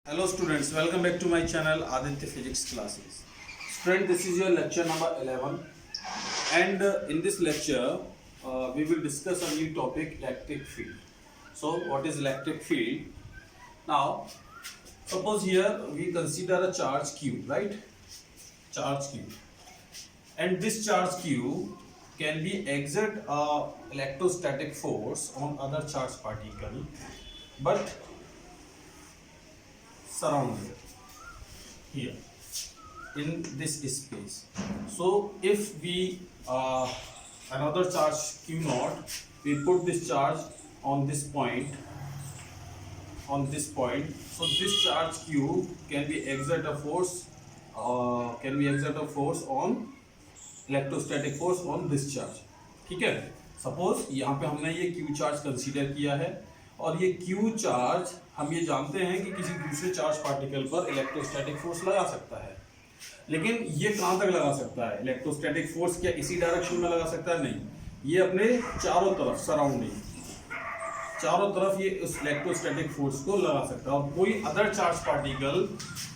Hello students, welcome back to my channel Aditya Physics Classes. Student, this is your lecture number 11 and in this lecture we will discuss a new topic, electric field. So what is electric field? Now suppose here we consider a charge q, right? Charge q, and this charge q can be exert a electrostatic force on other charged particle but surrounded here in this space. So if we another charge q naught, we put this charge on this point, so this charge q can be exert a force on electrostatic force on this charge. ठीक है, suppose यहाँ पे हमने ये Q charge consider किया है और ये क्यू चार्ज हम ये जानते हैं कि किसी दूसरे चार्ज पार्टिकल पर इलेक्ट्रोस्टैटिक फोर्स लगा सकता है. लेकिन ये कहाँ तक लगा सकता है? इलेक्ट्रोस्टैटिक फोर्स क्या इसी डायरेक्शन में लगा सकता है? नहीं, ये अपने चारों तरफ चारों तरफ ये उस इलेक्ट्रोस्टैटिक फोर्स को लगा सकता है. और कोई अदर चार्ज पार्टिकल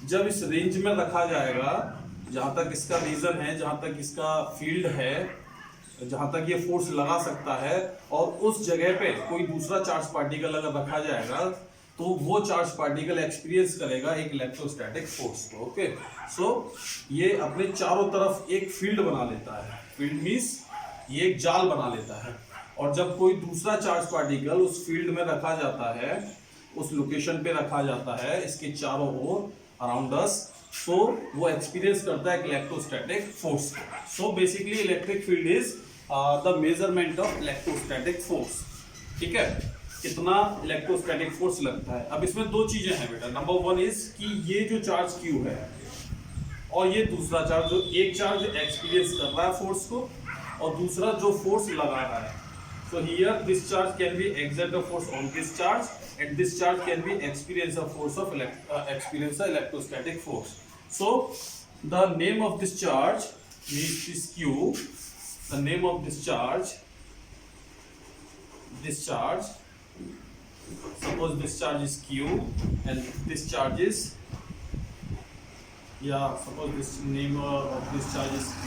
जब इस रेंज में रखा जाएगा, जहाँ तक इसका रीजन है, जहाँ तक इसका फील्ड है, जहाँ तक ये फोर्स लगा सकता है, और उस जगह पे कोई दूसरा चार्ज पार्टिकल अगर रखा जाएगा तो वो चार्ज पार्टिकल एक्सपीरियंस करेगा एक इलेक्ट्रोस्टैटिक फोर्स को. ओके, सो ये अपने चारों तरफ एक फील्ड बना लेता है. फील्ड मीन्स ये एक जाल बना लेता है. और जब कोई दूसरा चार्ज पार्टिकल उस फील्ड में रखा जाता है, उस लोकेशन पे रखा जाता है इसके चारों ओर अराउंड अस, सो वो एक्सपीरियंस करता है electrostatic force. So basically electric field is the measurement of electrostatic force. ठीक है, कितना इलेक्ट्रोस्टैटिक फोर्स लगता है. अब इसमें दो चीजें हैं बेटा. नंबर वन इज कि ये जो चार्ज क्यू है और ये दूसरा चार्ज, जो एक चार्ज एक्सपीरियंस कर रहा है फोर्स को और दूसरा जो फोर्स लगा रहा है. So here this charge can be exert a force on this charge and this charge can be experience a force of experience a electrostatic force. So the name of this charge is this Q. The name of this charge, suppose this charge is Q and this charge is, suppose this name of this charge is Q.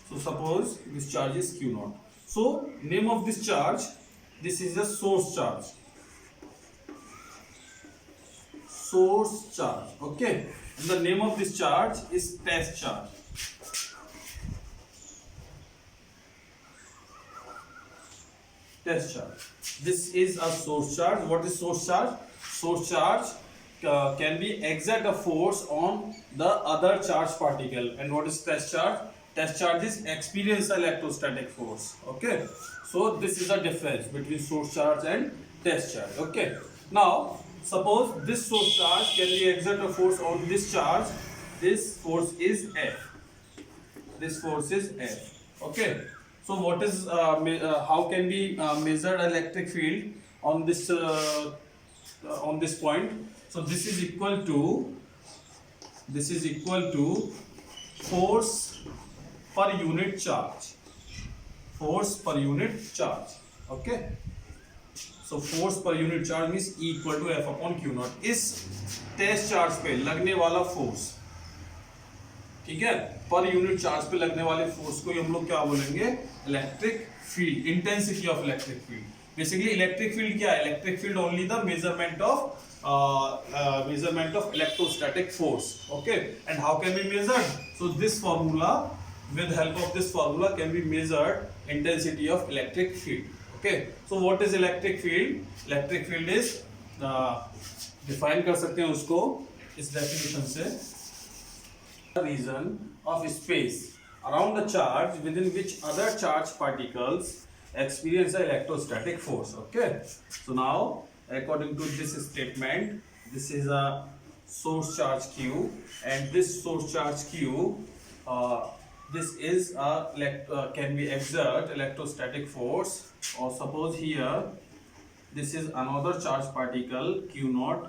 So suppose this charge is Q naught. So name of this charge, this is a source charge. Okay, and the name of this charge is test charge. This is a source charge. What is source charge? Source charge can be exert a force on the other charge particle. And what is test charge? Test charge is experience electrostatic force. Okay, so this is the difference between source charge and test charge. Okay, now suppose this source charge can be exert a force on this charge. This force is F. Okay, so what is how can we measure electric field on this point? So this is equal to force per unit charge. Okay, so force per unit charge means equal to F upon Q naught. इस test charge पे लगने वाला force, ठीक है, per unit charge पे लगने वाले force को हम लोग क्या बोलेंगे? Electric field, intensity of electric field. Basically electric field क्या है? Electric field only the measurement of electrostatic force. Okay, and how can be measured? So this formula, with help of this formula can be measured intensity of electric field. Okay, so what is electric field? Electric field is define कर सकते हैं उसको इस definition से, region of space around the charge within which other charged particles experience an electrostatic force. Okay, so now according to this statement, this is a source charge Q and this source charge Q this is can be exert electrostatic force. Or suppose here this is another charge particle Q naught,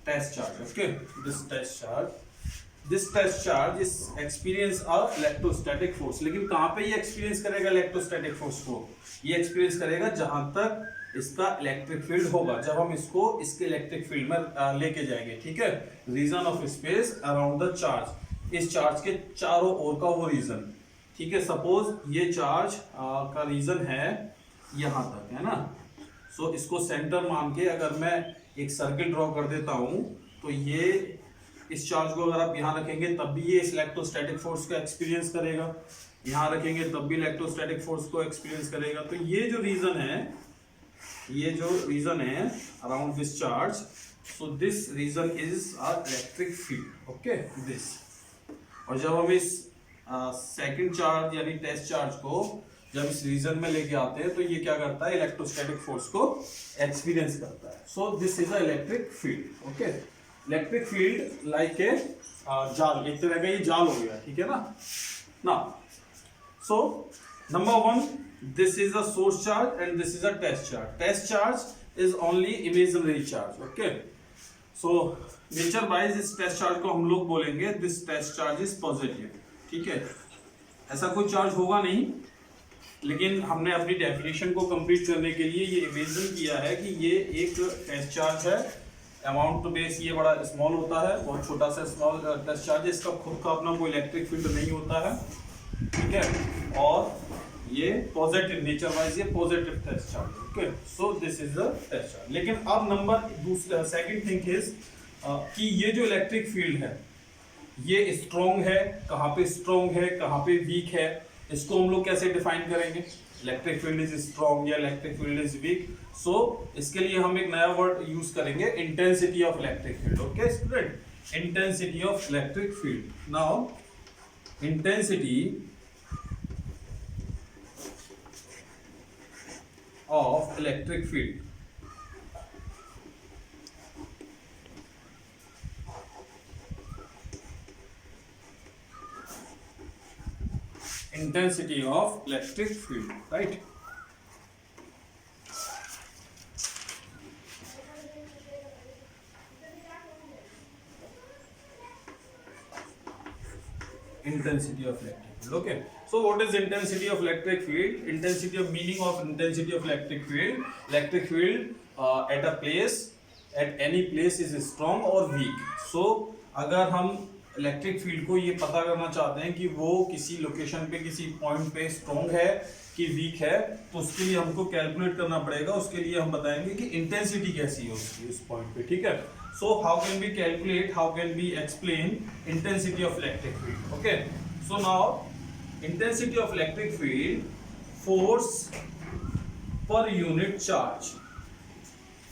test charge. Okay, this test charge is experience of electrostatic force. लेकिन कहाँ पे ये experience करेगा electrostatic force को? ये experience करेगा जहाँ तक इसका इलेक्ट्रिक फील्ड होगा जब हम इसको इसके इलेक्ट्रिक फील्ड में लेके जाएंगे, ठीक है। Region of space around the charge, इस चार्ज के चारों ओर का वो रीजन, ठीक है। सपोज ये चार्ज का रीजन है यहाँ तक, है ना। सो इसको सेंटर मान के अगर मैं एक सर्किल ड्रॉ कर देता हूँ, तो ये इस चार्ज को अगर आप यहाँ रखेंगे तब भी ये इस इलेक्ट्रोस्टैटिक फोर्स को एक्सपीरियंस करेगा, यहाँ रखेंगे तब भी इलेक्ट्रोस्टैटिक फोर्स को एक्सपीरियंस करेगा। तो ये जो रीजन है around this charge, so this region is a electric field, okay this. और जब हम इस सेकंड चार्ज यानी टेस्ट चार्ज को जब इस रीजन में लेके आते हैं, तो ये क्या करता है, इलेक्ट्रोस्टैटिक फोर्स को एक्सपीरियंस करता है। सो this is a electric field, okay. Electric field like a जाल, एक तरह का ये जाल हो गया, ठीक है ना। So number one, this is a source charge and this is a test charge. Test charge is only imaginary charge, okay. So nature wise इस test charge को हम लोग बोलेंगे this test charge is positive, ठीक है। ऐसा कोई charge होगा नहीं, लेकिन हमने अपनी डेफिनेशन को कंप्लीट करने के लिए ये इमेजिन किया है कि ये एक टेस्ट चार्ज है। अमाउंट टू बेस ये बड़ा स्मॉल होता है, बहुत छोटा सा स्मॉल टेस्ट चार्ज है, इसका खुद का अपना कोई इलेक्ट्रिक फील्ड नहीं होता है, ठीक है। और ये पॉजिटिव नेचर वाइज ये positive test charge, okay. So this is the test charge. लेकिन अब नंबर दूसरा सेकंड थिंग इज कि ये जो इलेक्ट्रिक फील्ड है ये स्ट्रॉन्ग है, कहाँ पे स्ट्रॉन्ग है, कहाँ पे वीक है, इसको हम लोग कैसे डिफाइन करेंगे। इलेक्ट्रिक फील्ड इज स्ट्रॉन्ग या इलेक्ट्रिक फील्ड इज वीक। सो इसके लिए हम एक नया वर्ड यूज करेंगे, intensity of electric field, okay student. Intensity of electric field. Now intensity of electric field, intensity of electric field, right? Intensity of electric field, okay. So what is intensity of electric field? Intensity of meaning of intensity of electric field. Electric field at a place, at any place is strong or weak. So अगर हम electric field को ये पता करना चाहते हैं कि वो किसी लोकेशन पे किसी पॉइंट पे स्ट्रॉन्ग है कि वीक है, तो उसके लिए हमको कैलकुलेट करना पड़ेगा। उसके लिए हम बताएंगे कि इंटेंसिटी कैसी है उसकी उस पॉइंट पे, ठीक है। So how can we calculate, how can we explain intensity of electric field, okay. So now intensity of electric field, force per unit charge,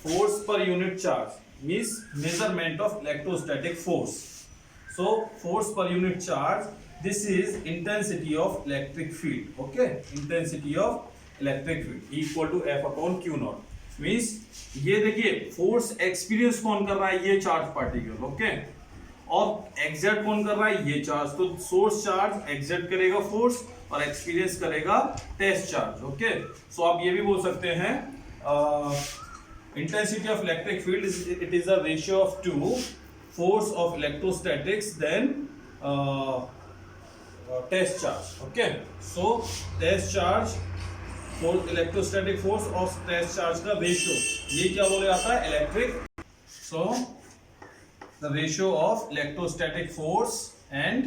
force per unit charge means measurement of electrostatic force. So force per unit charge, this is intensity of electric field, okay. Intensity of electric field equal to F upon Q naught. Means ये देखिए force experience कौन कर रहा है, ये charge particle, okay. और exert कौन कर रहा है, ये चार्ज। तो सोर्स चार्ज एग्जर्ट करेगा फोर्स और एक्सपीरियंस करेगा टेस्ट चार्ज, ओके। सो आप ये भी बोल सकते हैं intensity of electric field it is a ratio of to force of electrostatics then test charge, okay. So test charge force, electrostatic force और टेस्ट चार्ज का रेशियो, ये क्या बोला जाता है, electric. So the ratio of electrostatic force and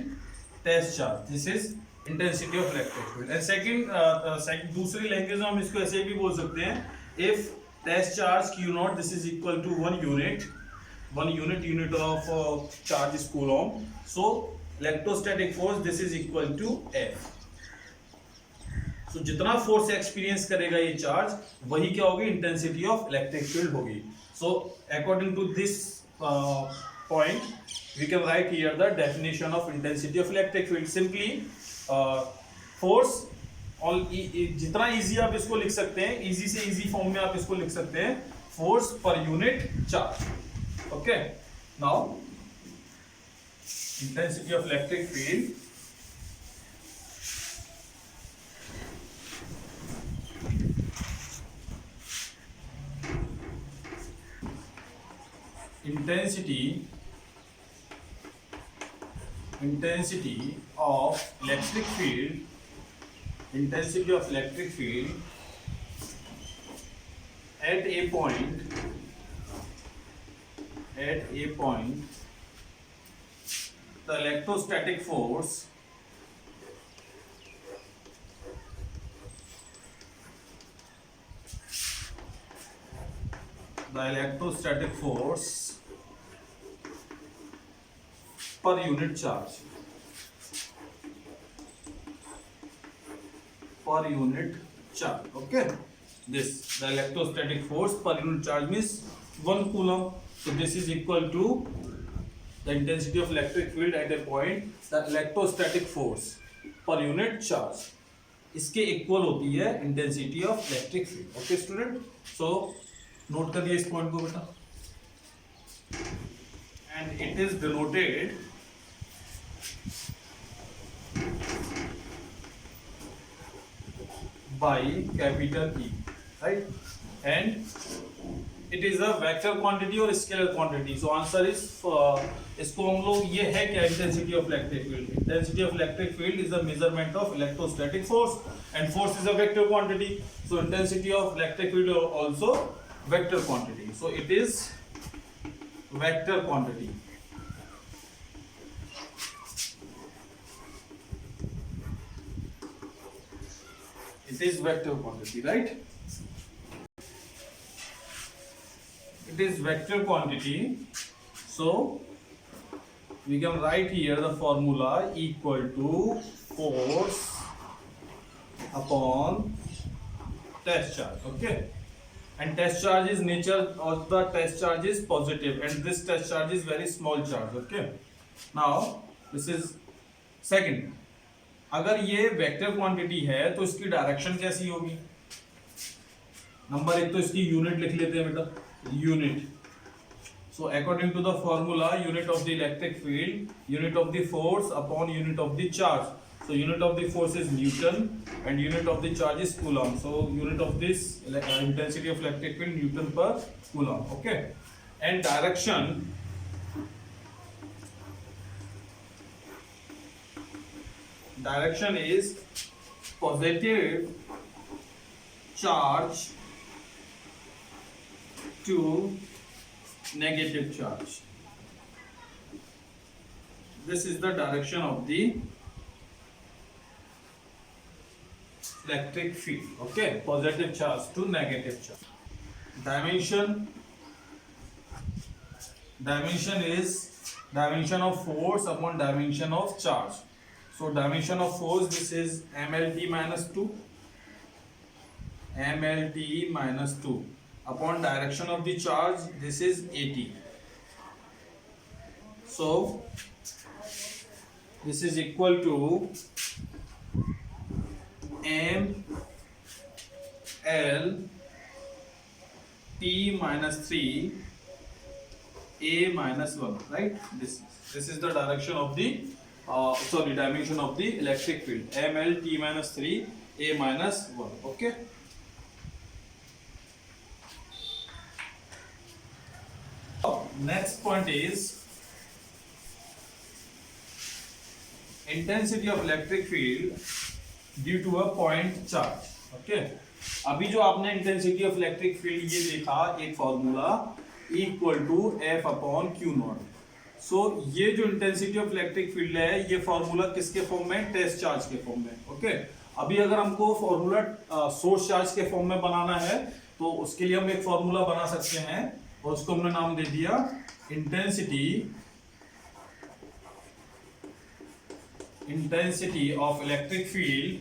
test charge, this is intensity of electric field. And second दूसरी language में हम इसको ऐसे भी बोल सकते हैं, if test charge Q naught this is equal to 1 unit of charge is coulomb, so electrostatic force this is equal to F. तो जितना फोर्स एक्सपीरियंस करेगा ये चार्ज, वही क्या होगी, इंटेंसिटी ऑफ इलेक्ट्रिक फील्ड होगी। So according to this point we can write here the definition of intensity of electric field. Simply force, और जितना इजी आप इसको लिख सकते हैं, इजी से इजी फॉर्म में आप इसको लिख सकते हैं, force per unit charge, okay. Now intensity of electric field, intensity of electric field, intensity of electric field at a point, the electrostatic force per unit charge, okay. This, the electrostatic force per unit charge means 1 coulomb. So this is equal to the intensity of electric field at a point, the electrostatic force per unit charge, इसके equal होती है intensity of electric field. Okay student, so note कर दिया इस point को बेटा. And it is denoted by capital E, right? And it is a vector quantity or scalar quantity. So answer is इसको हम लोग ये है क्या, intensity of electric field. Intensity of electric field is a measurement of electrostatic force, and force is a vector quantity. So intensity of electric field also vector quantity. So it is vector quantity. It is vector quantity, right? It is vector quantity. So we can write here the formula equal to force upon test charge. Okay, and test charge is nature of the test charge is positive, and this test charge is very small charge. Okay, now this is second. अगर ये vector quantity है तो इसकी direction कैसी होगी. Number एक तो इसकी यूनिट लिख लेते हैं बेटा, unit. So according to the formula, unit of the electric field, unit of the force upon unit of the charge. So unit of the force is newton and unit of the charge is coulomb. So unit of this intensity of electric field newton per coulomb. Okay, and direction, direction is positive charge to negative charge. This is the direction of the electric field. Okay, positive charge to negative charge. Dimension is dimension of force upon dimension of charge. So dimension of force, this is mLT minus 2, mLT minus 2 upon direction of the charge, this is 80. So this is equal to m L T minus 3 A minus 1, right? This is the direction of the dimension of the electric field, ml t minus 3 a minus 1. Okay, next point is intensity of electric field due to a point charge. Okay, अभी जो आपने intensity of electric field ये देखा, एक formula equal to F upon Q naught. So ये जो intensity of electric field है, ये फॉर्मूला किसके फॉर्म में, टेस्ट चार्ज के फॉर्म में. ओके, अभी अगर हमको फॉर्मूला सोर्स चार्ज के फॉर्म में बनाना है तो उसके लिए हम एक फॉर्मूला बना सकते हैं और उसको हमने नाम दे दिया intensity of electric field,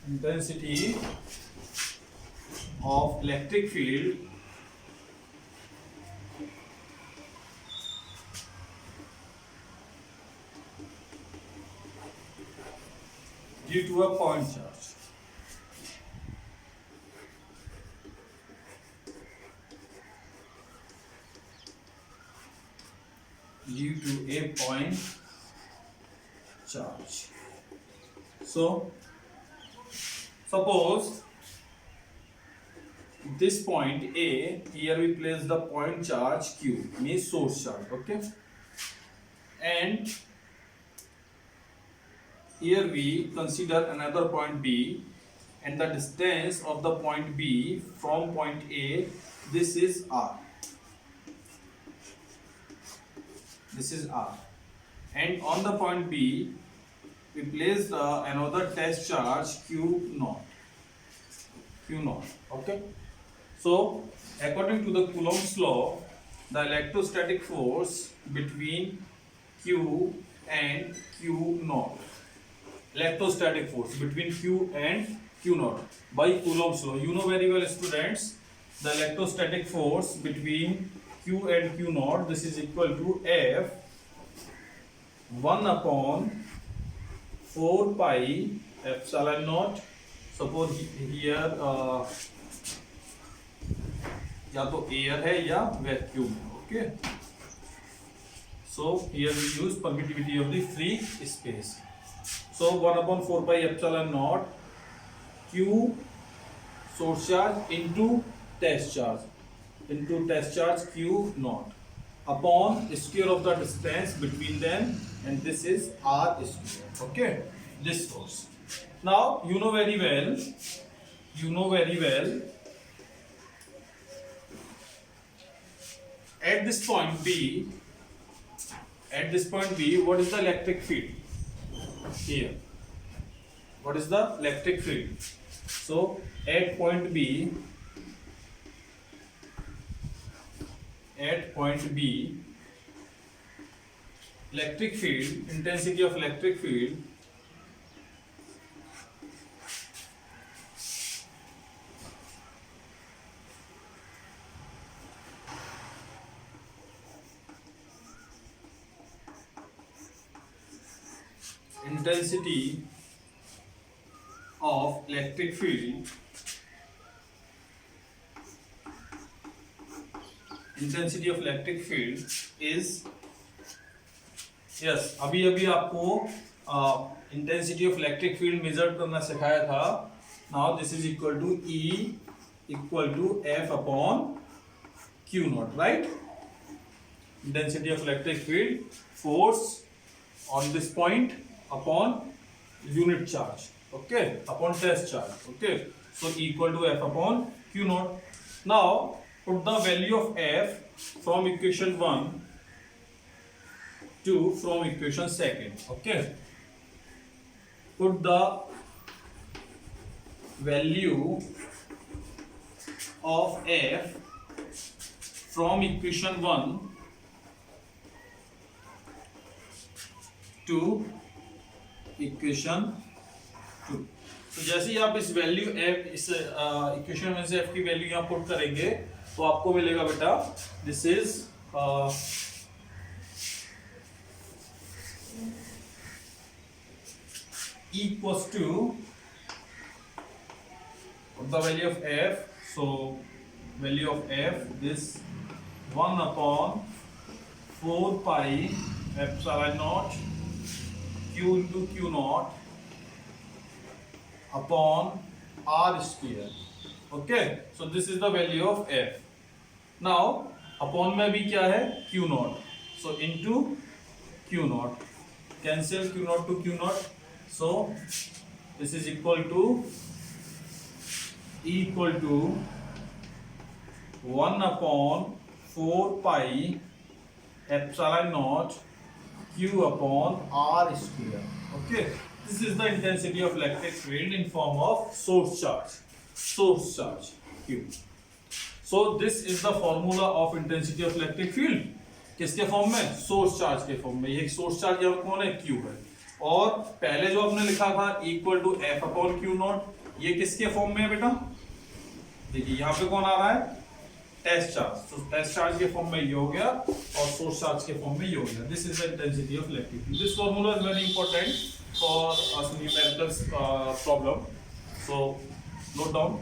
intensity of electric field due to a point charge. Due to a point charge. So suppose this point A, here we place the point charge Q, means source charge. Okay, and here we consider another point B and the distance of the point B from point A, this is R. This is R. And on the point B, we place another test charge Q naught. Q naught. Okay. So, according to the Coulomb's law, the electrostatic force between Q and Q naught. Electrostatic force between Q and Q naught by Coulomb's law. You know very well, students, the electrostatic force between Q and Q naught, this is equal to F 1 upon 4 pi epsilon naught. Suppose here या तो air है या vacuum है. Okay, so here we use permittivity of the free space. सो 1/4 pi epsilon naught Q source charge into test charge Q naught upon square of the distance between them, and this is R square. Okay, this force. Now you know very well at this point B, what is the electric field here? What is the electric field? So at point B, electric field, intensity of electric field intensity of electric field is, yes, अभी आपको intensity of electric field measure करना सिखाया था. Now this is equal to E equal to F upon Q naught, right? Intensity of electric field, force on this point upon unit charge, okay, upon test charge. Okay, so equal to F upon Q naught. Now put the value of F from equation 1 to from equation 2. Okay, put the value of F from equation 1 to equation 2. तो जैसे ही आप इस value f, इस equation में से f की value यहाँ put करेंगे तो आपको मिलेगा बेटा, this is equals to the value of f. So value of f, this 1 upon 4 pi epsilon naught Q into Q naught upon R square. Okay, so this is the value of F. Now upon में भी क्या है, Q naught. So into Q naught, cancel Q naught to Q naught. So this is equal to 1 upon 4 pi epsilon naught Q upon R square. Okay, this is the intensity of electric field in form of source charge Q. So this is the formula of intensity of electric field. किसके form में? Source charge के form में. ये source charge यहाँ कौन है? Q है. और पहले जो आपने लिखा था equal to F upon Q naught, ये किसके फॉर्म में है बेटा? देखिए यहाँ पे कौन आ रहा है? Test charge. तो टेस्ट चार्ज के फॉर्म में ये हो गया और सोर्स चार्ज के फॉर्म में ये हो गया. This is the intensity of electric field. This formula is very important for numerical problem. So note down.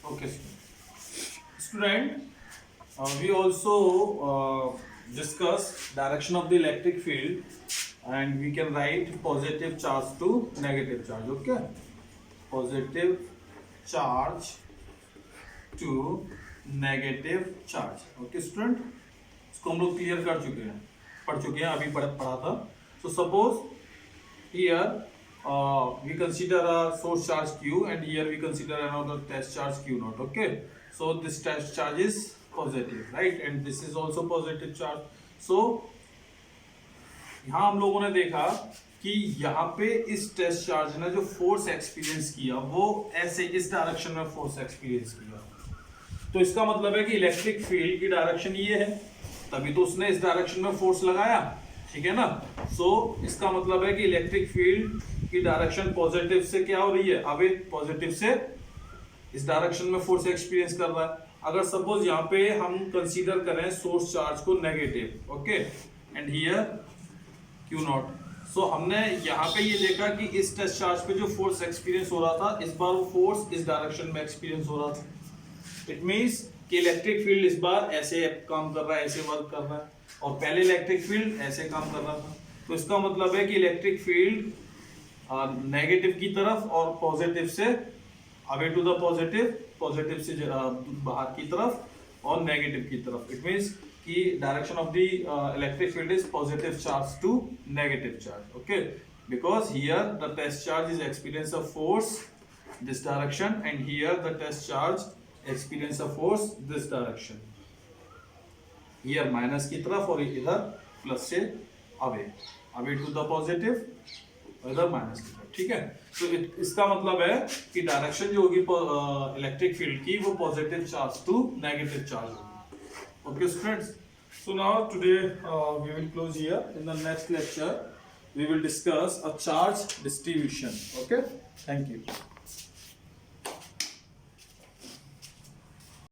Okay, student, we also discuss direction of the electric field, and we can write positive charge to negative charge. Okay, positive charge to negative charge. Okay, student, इसको हम लोग clear कर चुके हैं, पढ़ चुके हैं, अभी पढ़ा था. So suppose here we consider a source charge q and here we consider another test charge q naught. Okay, so this test charge is positive, right, and this is also positive charge. So यहाँ हम लोगों ने देखा कि यहाँ पे इस test charge ने जो फोर्स एक्सपीरियंस किया वो ऐसे इस डायरेक्शन में फोर्स एक्सपीरियंस किया, तो इसका मतलब है कि इलेक्ट्रिक फील्ड की डायरेक्शन ये है, तभी तो उसने इस डायरेक्शन में फोर्स लगाया, ठीक है ना। सो इसका मतलब है कि इलेक्ट्रिक फील्ड की डायरेक्शन पॉजिटिव से क्या हो रही है, अवे पॉजिटिव से इस डायरेक्शन में फोर्स एक्सपीरियंस कर रहा है। अगर सपोज यहाँ पे हम कंसीडर करें सोर्स चार्ज को negative, okay, and here Q naught, so हमने यहाँ पे ये देखा कि इस टेस्ट चार्ज पे जो फोर्स एक्सपीरियंस हो रहा था, इस बार वो फोर्स इस डायरेक्शन में एक्सपीरियंस हो रहा था। इट मींस कि इलेक्ट्रिक फील्ड इस बार ऐसे काम कर रहा है, ऐसे वर्क कर रहा है, और पहले इलेक्ट्रिक फील्ड ऐसे काम कर रहा था। तो इसका मतलब है कि इलेक्ट्रिक फील्ड नेगेटिव की तरफ और पॉजिटिव से away to the positive, positive से बाहर की तरफ और नेगेटिव की तरफ। इट मींस कि direction of the electric field is positive charge to negative charge, okay, because here the test charge is experience of force this direction and here the test charge experience of force this direction, here minus की तरफ और इधर plus से away, away to the positive, इधर minus की तरफ, ठीक है। तो इसका मतलब है कि डायरेक्शन जो होगी इलेक्ट्रिक फील्ड की वो positive charge to negative charge होगी। Okay students, so now today we will close here. In the next lecture we will discuss a charge distribution. Okay, thank you.